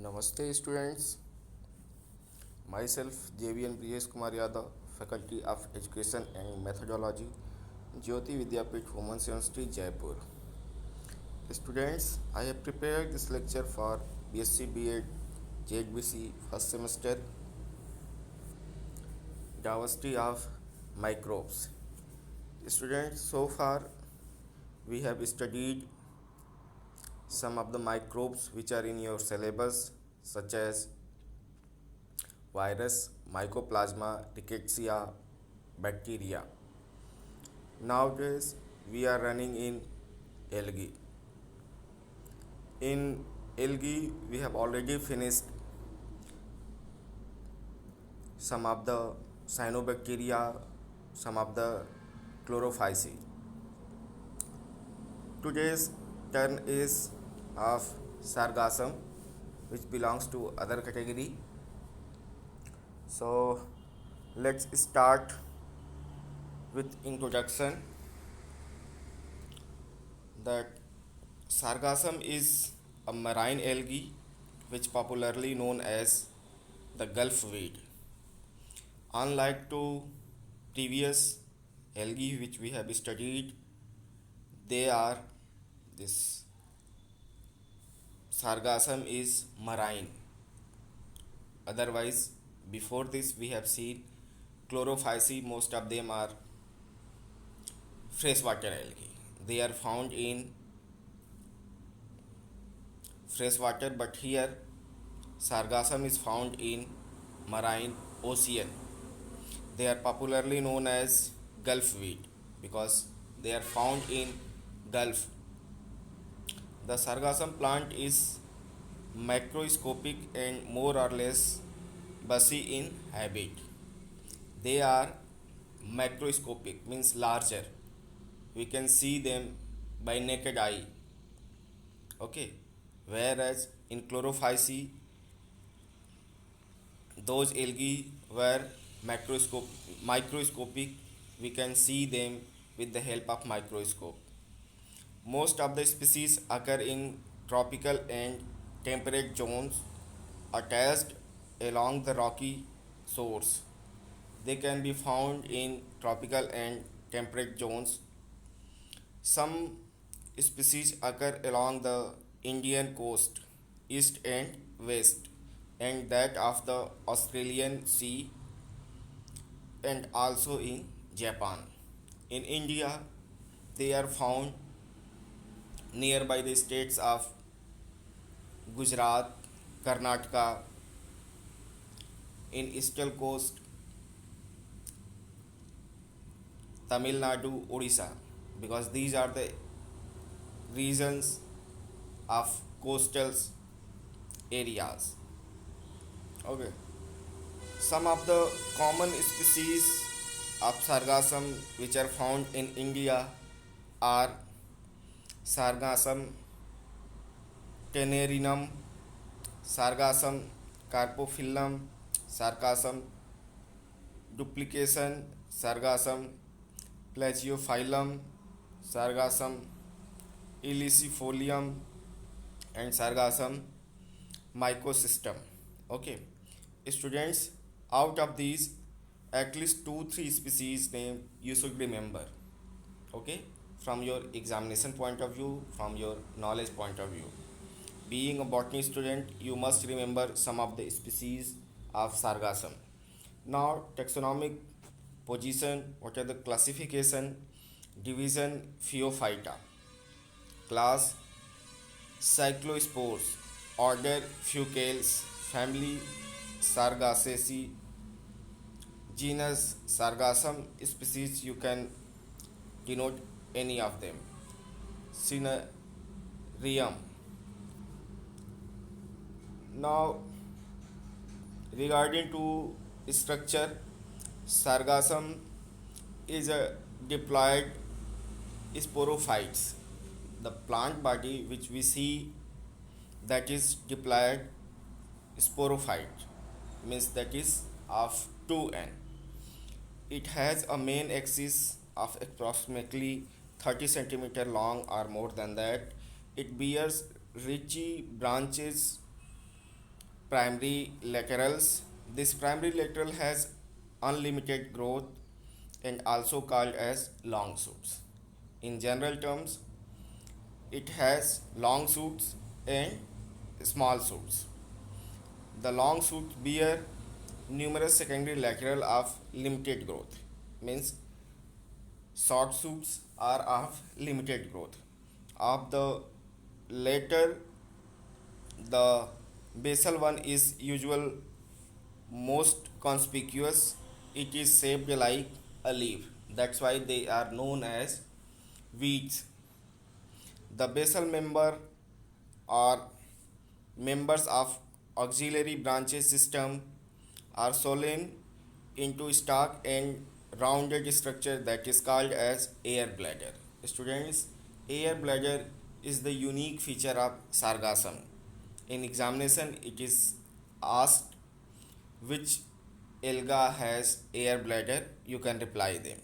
Namaste students, myself JVN Priyesh Kumar Yadav, Faculty of Education and Methodology, Jyoti Vidyapeeth Women's University, Jaipur. Students, I have prepared this lecture for BSc B.Ed JHBC first semester, Diversity of Microbes. Students, so far we have studied some of the microbes which are in your syllabus, such as virus, mycoplasma, rickettsia, bacteria. Nowadays, we are running in algae. In algae, we have already finished some of the cyanobacteria, some of the chlorophyceae. Today's turn is of sargassum, which belongs to other category. So let's start with introduction. That sargassum is a marine algae which popularly known as the Gulf weed. Unlike to previous algae which we have studied, they are this sargassum is marine. Otherwise, before this we have seen chlorophyceae, most of them are freshwater algae. They are found in freshwater, but here sargassum is found in marine ocean. They are popularly known as Gulf weed because they are found in Gulf. The sargassum plant is macroscopic and more or less bushy in habit. They are macroscopic, means larger. We can see them by naked eye. Okay. Whereas in chlorophyceae, those algae were microscopic. We can see them with the help of microscope. Most of the species occur in tropical and temperate zones attached along the rocky shores. They can be found in tropical and temperate zones. Some species occur along the Indian coast, east and west, and that of the Australian Sea, and also in Japan. In India, they are found nearby the states of Gujarat, Karnataka, in eastern coast, Tamil Nadu, Odisha, because these are the regions of coastal areas. Okay. Some of the common species of sargassum which are found in India are Sargassum tenerinum, Sargassum carpophyllum, Sargassum duplication, Sargassum plagiophyllum, Sargassum ilicifolium, and Sargassum mycosystem. Okay, students, out of these, at least 2 3 species name you should remember. Okay, from your examination point of view, from your knowledge point of view. Being a botany student, you must remember some of the species of sargassum. Now, taxonomic position, what are the classification, division Phaeophyta, class Cyclospores, order Fucales, family Sargassaceae, genus Sargassum, species you can denote any of them. Cinerium. Now, regarding to structure, Sargassum is a diploid sporophytes. The plant body which we see, that is diploid sporophyte, means that is of 2n. It has a main axis of approximately 30 centimeter long or more than that. It bears ridgy branches primary laterals. This primary lateral has unlimited growth and also called as long shoots. In general terms, it has long shoots and small shoots. The long shoots bear numerous secondary lateral of limited growth, means short shoots are of limited growth. Of the later, the basal one is usual most conspicuous. It is shaped like a leaf. That's why they are known as weeds. The basal member or members of auxiliary branches system are swollen into stalk and rounded structure that is called as air bladder. Students, air bladder is the unique feature of sargassum. In examination, it is asked which alga has air bladder. You can reply them.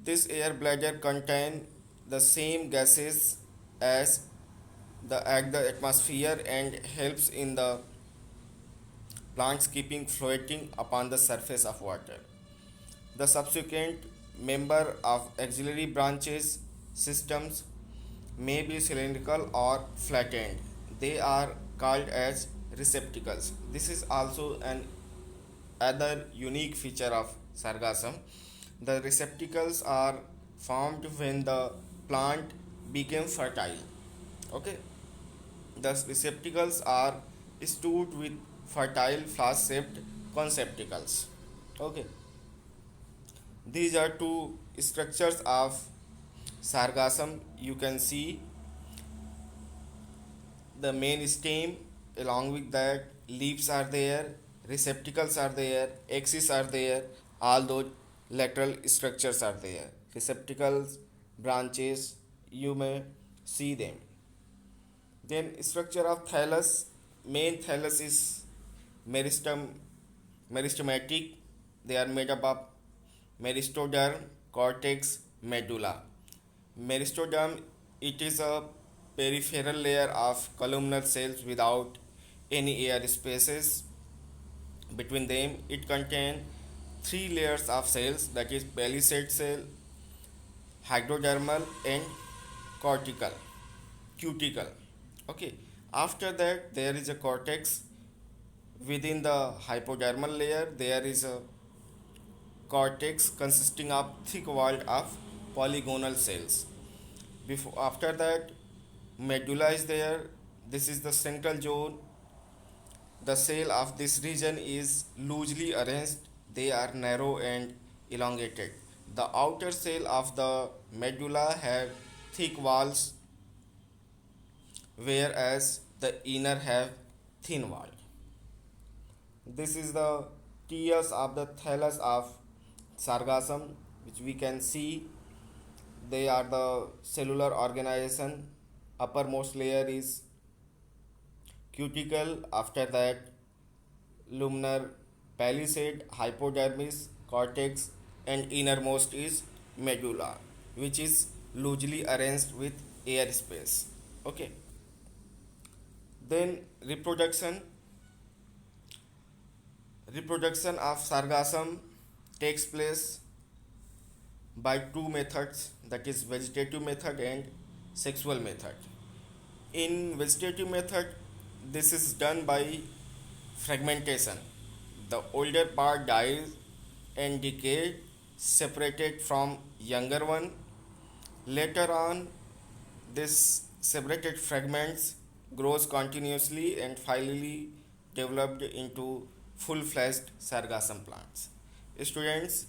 This air bladder contain the same gases as the atmosphere and helps in the plants keeping floating upon the surface of water. The subsequent member of auxiliary branches systems may be cylindrical or flattened. They are called as receptacles. This is also an other unique feature of sargassum. The receptacles are formed when the plant became fertile. Okay, the receptacles are stored with fertile flask-shaped conceptacles. Okay, these are two structures of sargassum. You can see the main stem, along with that leaves are there, receptacles are there, axis are there, all those lateral structures are there. Receptacles, branches, you may see them. Then structure of thallus. Main thallus is meristem, meristematic. They are made up of meristoderm, cortex, medulla. Meristoderm, it is a peripheral layer of columnar cells without any air spaces between them. It contains three layers of cells, that is palisade cell, hypodermal and cortical, cuticle. Okay, after that there is a cortex. Within the hypodermal layer there is a cortex consisting of thick wall of polygonal cells. After that, medulla is there. This is the central zone. The cell of this region is loosely arranged. They are narrow and elongated. The outer cell of the medulla have thick walls, whereas the inner have thin wall. This is the tiers of the thallus of sargassum, which we can see. They are the cellular organization. Uppermost layer is cuticle, after that luminar palisade, hypodermis, cortex, and innermost is medulla, which is loosely arranged with air space. Okay, then reproduction of sargassum takes place by two methods, that is vegetative method and sexual method. In vegetative method, this is done by fragmentation. The older part dies and decays, separated from younger one. Later on, this separated fragments grows continuously and finally developed into full-fledged sargassum plants. Students,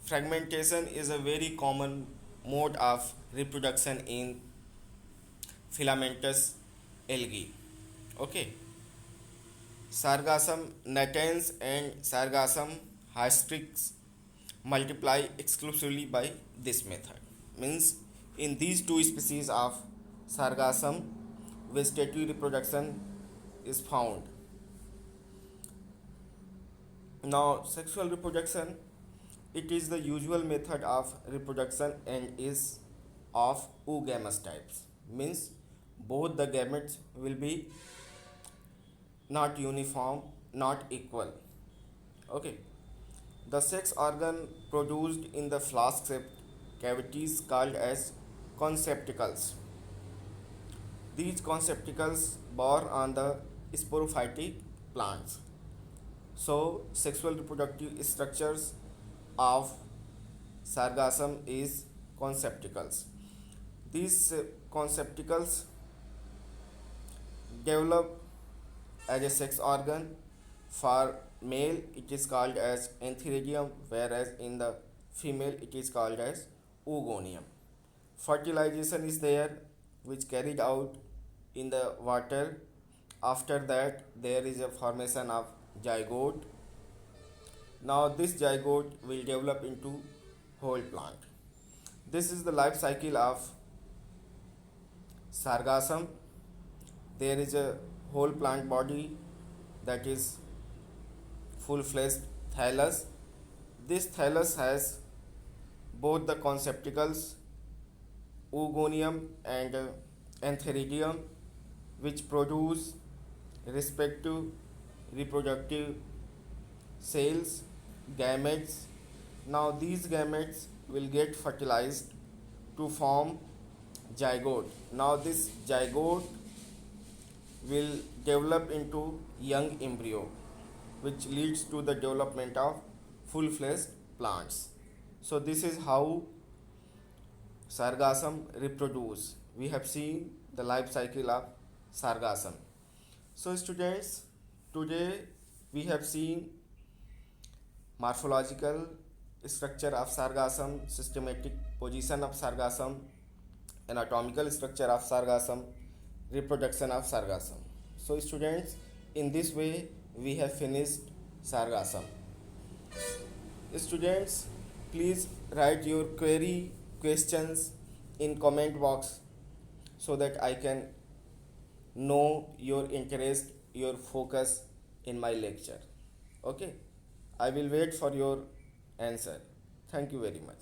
fragmentation is a very common mode of reproduction in filamentous algae. Okay, Sargassum natans and Sargassum hystrix multiply exclusively by this method. Means in these two species of Sargassum, vegetative reproduction is found. Now, sexual reproduction, it is the usual method of reproduction and is of oogamous types. Means both the gametes will be not uniform, not equal. Okay. The sex organ produced in the flask-shaped cavities called as conceptacles. These conceptacles bore on the sporophytic plants. So, sexual reproductive structures of sargassum is conceptacles. These conceptacles develop as a sex organ. For male it is called as antheridium, whereas in the female it is called as oogonium. Fertilization is there, which carried out in the water. After that there is a formation of zygote. Now this zygote will develop into whole plant. This is the life cycle of sargassum. There is a whole plant body, that is full-fledged thallus. This thallus has both the conceptacles, oogonium and antheridium, which produce respective reproductive cells, gametes. Now these gametes will get fertilized to form zygote. Now this zygote will develop into young embryo, which leads to the development of full-fledged plants. So this is how sargassum reproduce. We have seen the life cycle of sargassum. So students, today we have seen morphological structure of sargassum, systematic position of sargassum, anatomical structure of sargassum, reproduction of sargassum. So students, in this way we have finished sargassum. Students, please write your questions in comment box so that I can know your interest, your focus in my lecture. Okay, I will wait for your answer. Thank you very much.